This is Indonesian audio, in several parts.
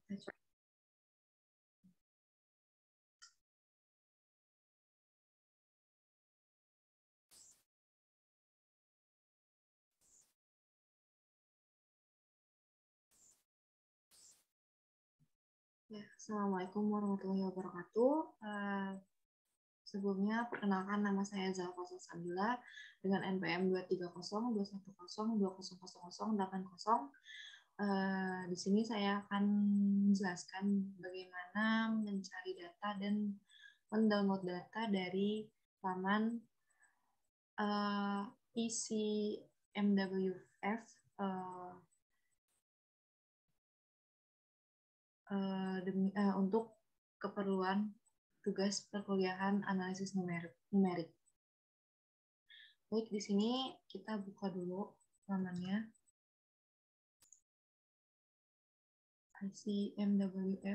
Ya, Assalamualaikum warahmatullahi wabarakatuh. Sebelumnya, perkenalkan nama saya Zalfa Salsabila dengan NPM 23020202080. Di sini saya akan menjelaskan bagaimana mencari data dan mendownload data dari laman ECMWF untuk keperluan tugas perkuliahan analisis numerik. Baik, di sini kita buka dulu lamannya. icmwf.in.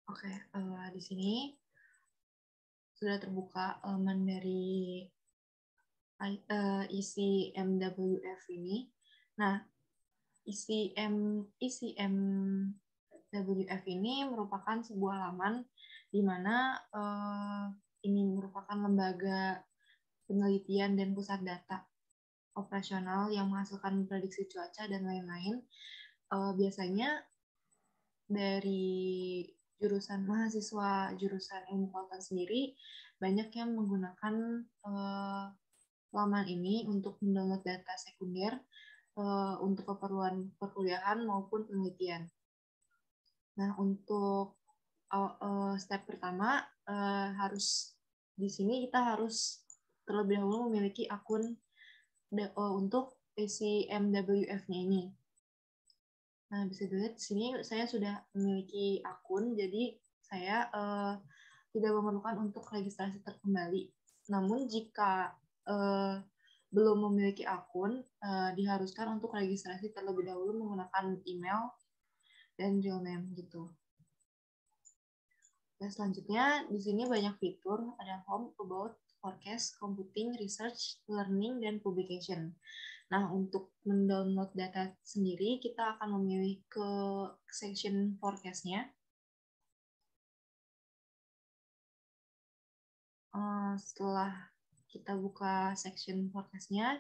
Oke, di sini sudah terbuka laman dari ECMWF ini. Nah, ECMWF ini merupakan sebuah laman di mana ini merupakan lembaga penelitian dan pusat data operasional yang menghasilkan prediksi cuaca dan lain-lain. Biasanya dari mahasiswa jurusan ilmu kelautan sendiri banyak yang menggunakan laman ini untuk mendownload data sekunder untuk keperluan perkuliahan maupun penelitian. Nah, untuk step pertama di sini kita harus terlebih dahulu memiliki akun untuk ECMWF-nya ini. Nah, bisa dilihat di sini saya sudah memiliki akun, jadi saya tidak memerlukan untuk registrasi kembali. Namun jika belum memiliki akun, diharuskan untuk registrasi terlebih dahulu menggunakan email dan real name gitu. Dan selanjutnya di sini banyak fitur, ada home, about, forecast, computing, research, learning, dan publication. Nah, untuk mendownload data sendiri, kita akan memilih ke section forecast-nya. Setelah kita buka section forecast-nya,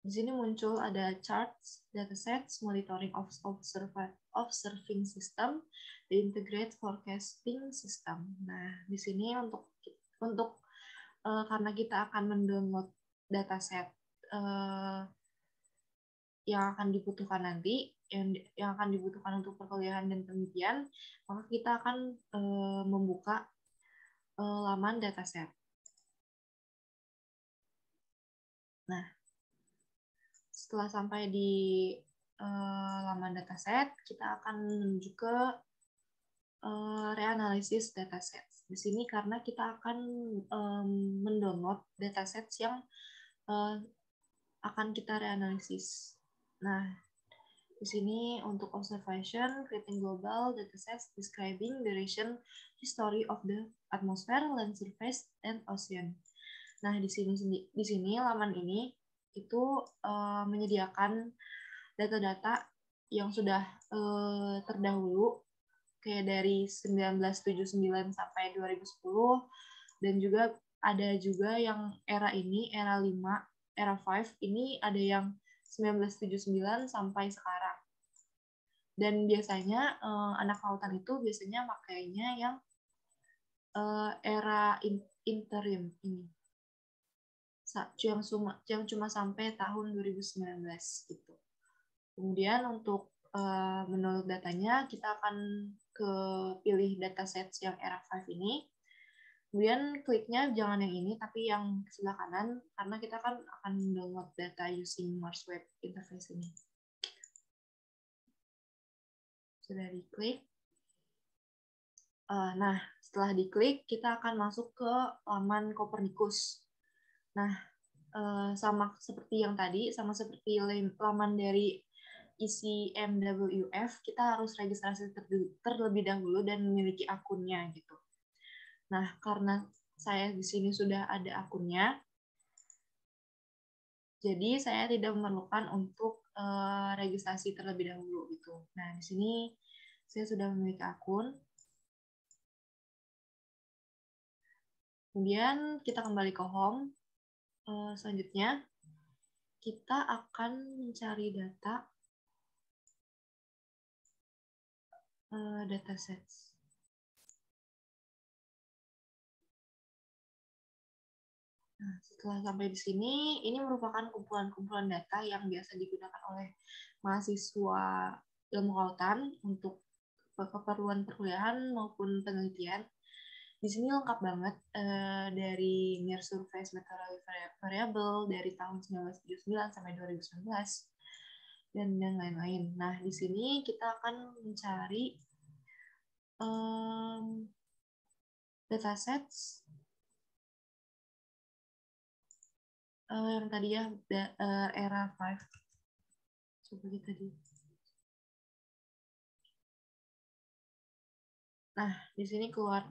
di sini muncul ada charts, datasets, monitoring of observing system, the integrated forecasting system. Nah, di sini untuk karena kita akan mendownload dataset yang akan dibutuhkan nanti, yang akan dibutuhkan untuk perkuliahan dan penelitian, maka kita akan membuka laman dataset. Nah, setelah sampai di laman dataset, kita akan menuju ke reanalisis dataset. Di sini karena kita akan mendownload dataset yang akan kita reanalisis. Nah, di sini untuk observation, creating global datasets describing duration, history of the atmosphere, land surface, and ocean. Nah, di sini laman ini itu menyediakan data-data yang sudah terdahulu kayak dari 1979 sampai 2010, dan juga ada juga yang era 5, era 5 ini ada yang 1979 sampai sekarang. Dan biasanya anak kelautan itu biasanya makainya yang era interim ini, yang cuma sampai tahun 2019 gitu. Kemudian untuk menurut datanya, kita akan pilih dataset yang era 5 ini. Kemudian kliknya jangan yang ini, tapi yang sebelah kanan, karena kita kan akan download data using Mars Web Interface ini. Sudah diklik. Nah, setelah diklik, kita akan masuk ke laman Copernicus. Nah, sama seperti yang tadi, sama seperti laman dari ECMWF, kita harus registrasi terlebih dahulu dan memiliki akunnya gitu. Nah, karena saya di sini sudah ada akunnya, jadi saya tidak memerlukan untuk registrasi terlebih dahulu gitu. Nah, di sini saya sudah memiliki akun. Kemudian kita kembali ke home. Selanjutnya kita akan mencari datasets. Nah, setelah sampai di sini, ini merupakan kumpulan-kumpulan data yang biasa digunakan oleh mahasiswa ilmu kelautan untuk keperluan perkuliahan maupun penelitian. Di sini lengkap banget dari Near Surface Meteorological Variable dari tahun 1979 sampai 2019 dan lain-lain. Nah, di sini kita akan mencari datasets yang tadi ya era 5. Coba kita di. Nah, di sini keluar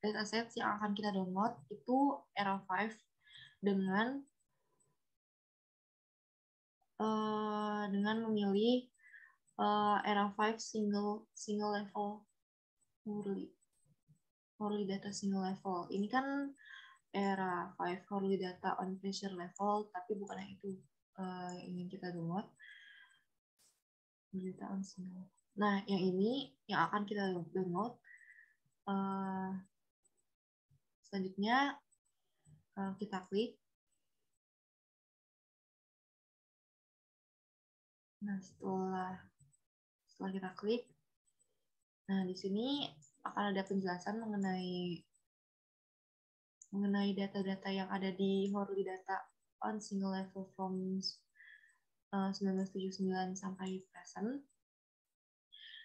dataset yang akan kita download itu era 5 dengan memilih era 5 single level Morley data single level. Ini kan era 5 Morley data on pressure level, tapi bukan yang itu ingin kita download. Data on single. Nah, yang ini yang akan kita download. Selanjutnya kita klik. Nah, setelah kita klik, nah di sini akan ada penjelasan mengenai data-data yang ada di Morley data on single level from 1979 sampai present.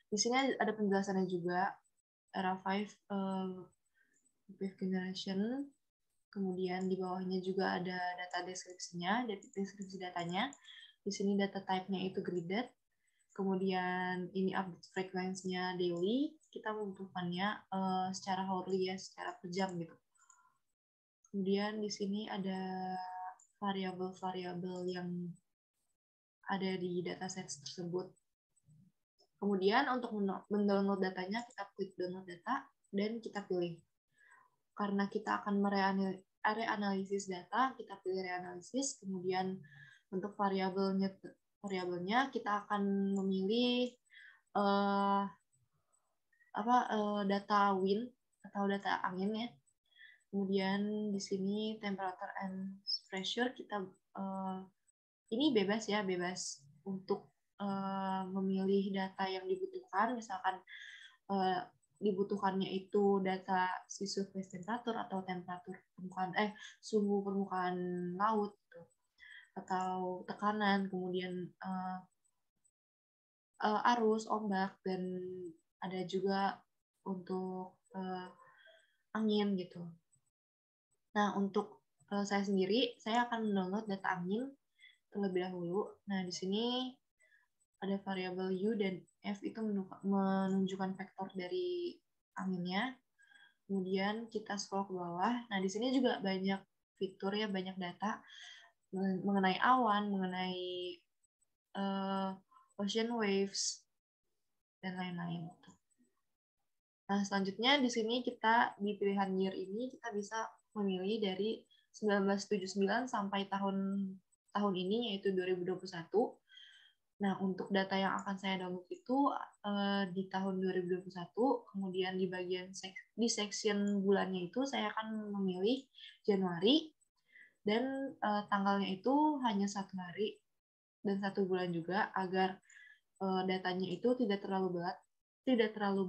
Di sini ada penjelasannya juga, era 5 fifth generation. Kemudian di bawahnya juga ada data deskripsinya, deskripsi datanya. Di sini data type-nya itu graded. Kemudian ini update frekuensinya daily. Kita membutuhkannya secara hourly ya, secara per jam gitu. Kemudian di sini ada variabel-variabel yang ada di dataset tersebut. Kemudian untuk mendownload datanya, kita klik download data dan kita pilih. Karena kita akan mereanalisis data, kita pilih reanalisis. Kemudian untuk variabelnya kita akan memilih data wind atau data angin ya. Kemudian di sini temperature and pressure kita ini bebas ya, bebas untuk memilih data yang dibutuhkan. Misalkan dibutuhkannya itu data sea surface temperature atau temperatur suhu permukaan laut gitu, atau tekanan, kemudian arus, ombak, dan ada juga untuk angin gitu. Nah, untuk saya sendiri, saya akan mendownload data angin terlebih dahulu. Nah, di sini ada variabel U dan F itu menunjukkan vektor dari anginnya. Kemudian kita scroll ke bawah. Nah, di sini juga banyak fitur ya, banyak data mengenai awan, mengenai ocean waves, dan lain-lain. Nah, selanjutnya di sini kita di pilihan year ini kita bisa memilih dari 1979 sampai tahun ini yaitu 2021. Nah, untuk data yang akan saya download itu di tahun 2021, kemudian di di section bulannya itu saya akan memilih Januari, dan tanggalnya itu hanya 1 hari dan 1 bulan juga, agar datanya itu tidak terlalu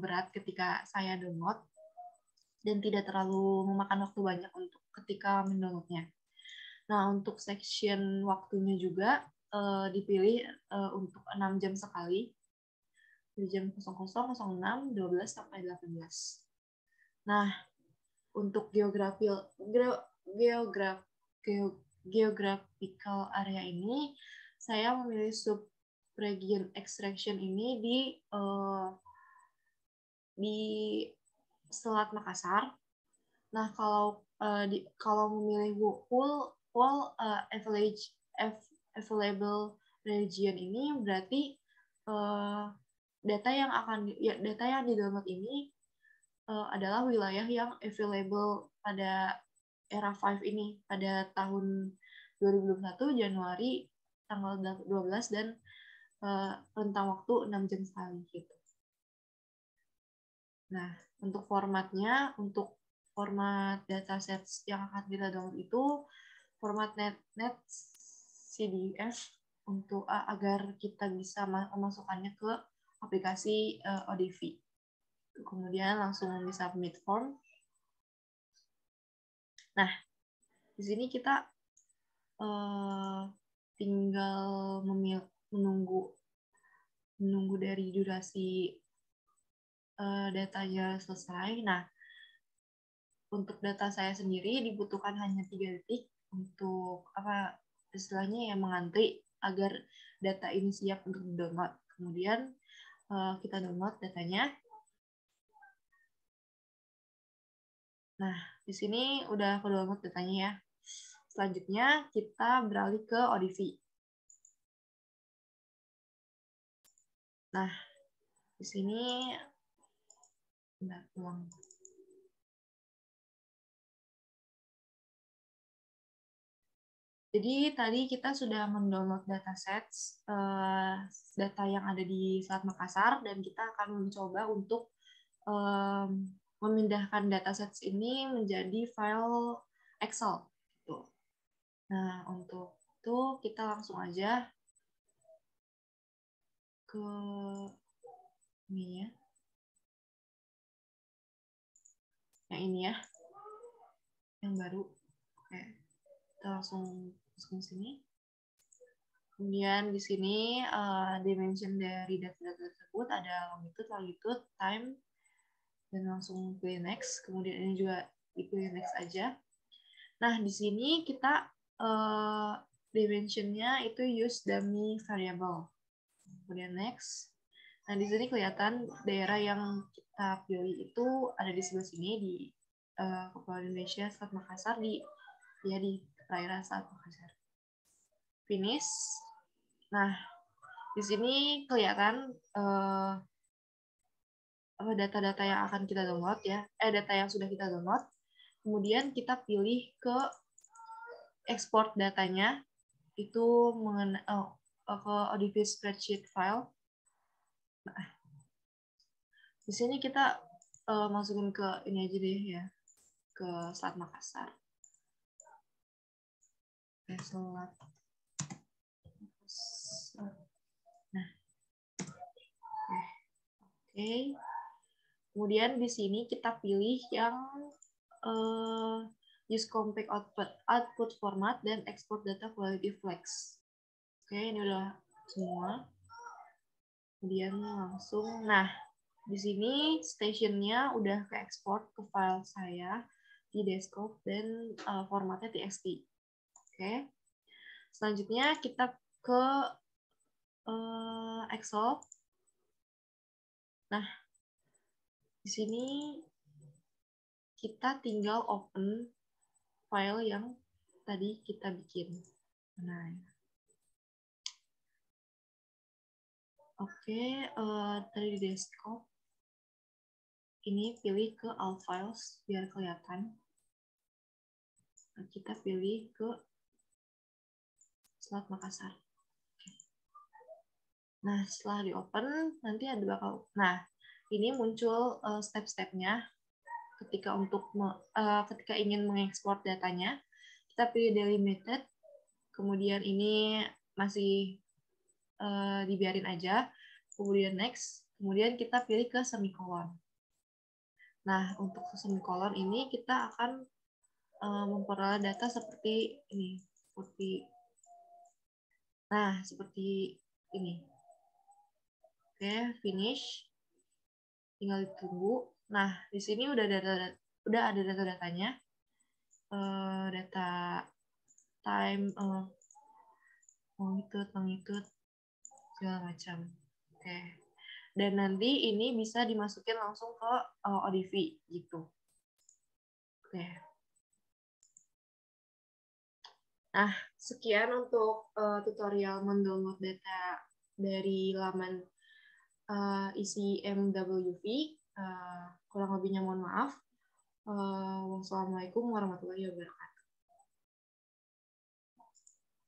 berat ketika saya download dan tidak terlalu memakan waktu banyak untuk ketika mendownloadnya. Nah, untuk section waktunya juga dipilih untuk 6 jam sekali, di jam 00.06, 12, sampai 18. Nah, untuk geographical area ini, saya memilih sub-region extraction ini di Selat Makassar. Nah, kalau memilih whole available region ini berarti data yang di-download ini adalah wilayah yang available pada era 5 ini pada tahun 2021 Januari tanggal 12 dan rentang waktu 6 jam sekali gitu. Nah, untuk formatnya, untuk format datasets yang akan kita download itu format net CDF untuk agar kita bisa memasukkannya ke aplikasi ODV. Kemudian langsung di submit form. Nah, di sini kita tinggal menunggu dari durasi datanya selesai. Nah, untuk data saya sendiri dibutuhkan hanya 3 detik untuk istilahnya mengantri agar data ini siap untuk di-download. Kemudian kita download datanya. Nah, di sini udah aku download datanya ya. Selanjutnya kita beralih ke ODV. Nah, di sini ulang. Jadi tadi kita sudah mendownload datasets data yang ada di Selat Makassar dan kita akan mencoba untuk memindahkan datasets ini menjadi file Excel. Gitu. Nah, untuk itu kita langsung aja ke ini ya. Yang ini ya. Yang baru. Oke. Kita langsung masuk ke sini. Kemudian di sini dimension dari data-data tersebut ada longitude, time, dan langsung pilih next. Kemudian ini juga dipilih next aja. Nah, di sini kita dimensionnya itu use dummy variable. Kemudian next. Nah, di sini kelihatan daerah yang kita pilih itu ada di sebelah sini di Kepulauan Indonesia, Selat Makassar di perairan Selat Makassar. Finish. Nah, di sini kelihatan data-data yang akan kita download ya, data yang sudah kita download. Kemudian kita pilih ke export datanya itu ke ODV spreadsheet file. Nah, di sini kita masukin ke ini aja deh ya, ke Selat Makassar. Selat. Nah, oke. Kemudian di sini kita pilih yang use compact output format dan export data quality flex. Oke, ini udah semua. Kemudian langsung, nah di sini stationnya udah ke export ke file saya di desktop dan formatnya txt. Oke. Selanjutnya kita ke Excel. Nah, di sini kita tinggal open file yang tadi kita bikin. Nah, oke, dari desktop ini pilih ke all files biar kelihatan. Nah, kita pilih ke Selat Makassar. Nah, setelah di open nanti ada bakal, nah ini muncul step-stepnya ketika ketika ingin mengekspor datanya. Kita pilih delimited, kemudian ini masih dibiarin aja, kemudian next, kemudian kita pilih ke semicolon. Nah, untuk semicolon ini kita akan memperoleh data seperti ini, seperti ini. Oke, finish. Tinggal ditunggu. Nah, di sini udah ada data-datanya. Data time, longitude, segala macam. Oke. dan nanti ini bisa dimasukin langsung ke ODV gitu. Oke. Nah, sekian untuk tutorial mendownload data dari laman isi MWV. Kurang lebihnya mohon maaf. Wassalamualaikum warahmatullahi wabarakatuh.